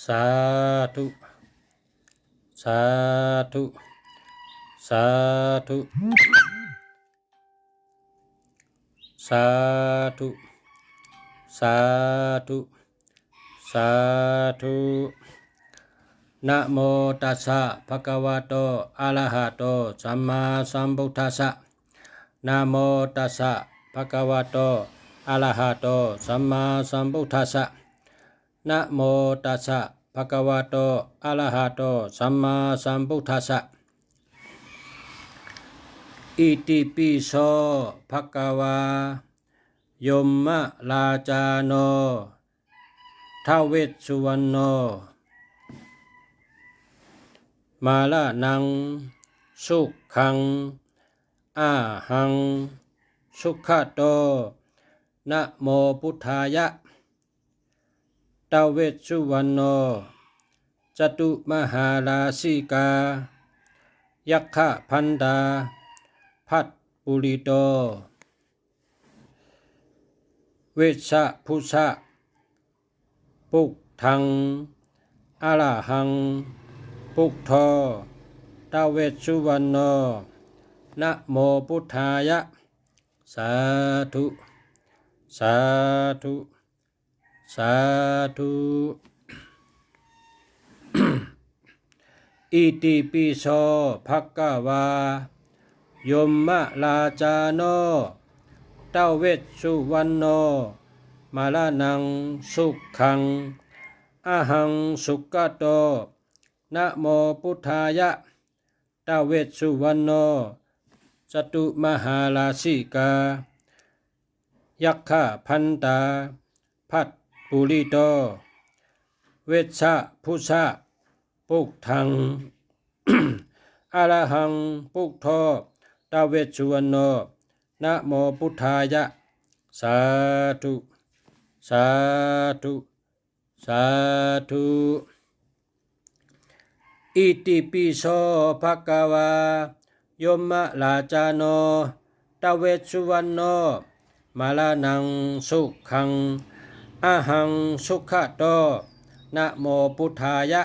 สาธุสาธุสาธุสาธุสาธุสาธุนะโมตัสสะภะคะวะโตอะระหะโตสัมมาสัมพุทธัสสะนะโมตัสสะภะคะวะโตอะระหะโตสัมมาสัมพุทธัสสะนะโมตัสสะภะคะวะโตอะระหะโตสัมมาสัมพุทธัสสะอิติปิโสภะคะวายมมะลาจาโนทเวสสุวรรณโนมาละนังสุขังอาหังสุขโตนะโมพุทธายะทเวสสุวรรณโนจตุมหาราชิกายัคขะพันดาพัทปุริโตเวชชะพุชะปุกทังอะระหังปุกทอทเวสสุวรรณโนนะโมพุทธายะสาธุสาธุสาธุอิติปิโสภะคะวายมมะลาจาโนทเวสสุวรรณโนมาลานังสุขังอาหังสุขโตนะโมพุทธายะทเวสสุวรรณโนจตุมหาราชิกายัคขะพันตาพัทปุริโตเวชชะพุชะปุกทัง อะระหังปุกทอทเวสสุวรรณโนนะโมพุทธายะสาธุสาธุสาธุอิติปิโสภะคะวายมมะลาจาโนทเวสสุวรรณโนมาลานังสุขังอาหังสุขโตนะโมพุทธายะ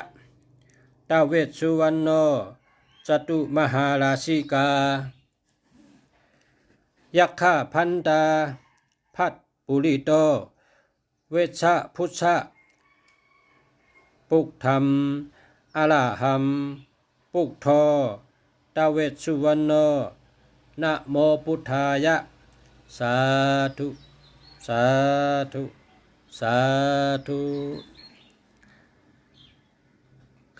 ทเวสสุวรรณโนจตุมหาราชิกายัคขะพันตาพัทปุริโตเวชชะพุชะปุกธรรมอะระหัมปุกทอทเวสสุวรรณโนนะโมพุทธายะสาธุสาธุสาธุ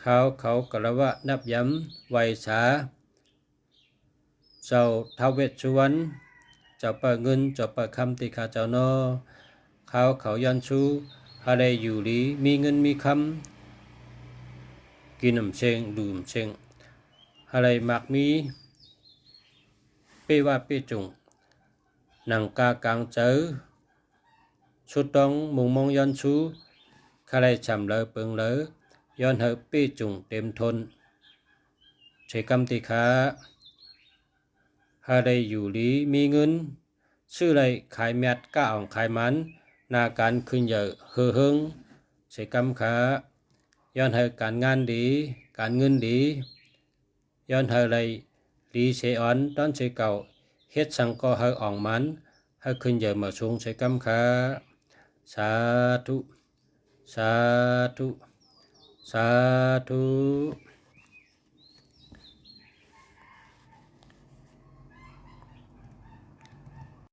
เขากระวะนับย้ำไวยสาเจ้าท้าวเวสสุวรรณเจ้าเปิดเงินเจ้าเปิดคำติขาเจ้าโนเขายันชูอะไรอยู่หลีมีเงินมีคำกินน้ำเชงดื่มเชงอะไรมากมีเปว่าเปจุงหนังกากางเจอชุดตองมุงมองยันชูอะไรฉ่ำเลยเปิงเลยย้อนเหอเปจุงเต็มทนใช้คำติขาอะไรอยู่หลีมีเงินชื่ออะไรขายเม็ดก้าอ่องขายมันนาการขึ้นเยอะเฮิงใช้กำขาย้อนเหอการงานดีการเงินดีย้อนเหออะไรดีเชออนตอนเชเก่าเฮ็ดสังก็เหออ่องมันเหอขึ้นเยอะมาชงใช้กำขาสาธุสาธุสาธุ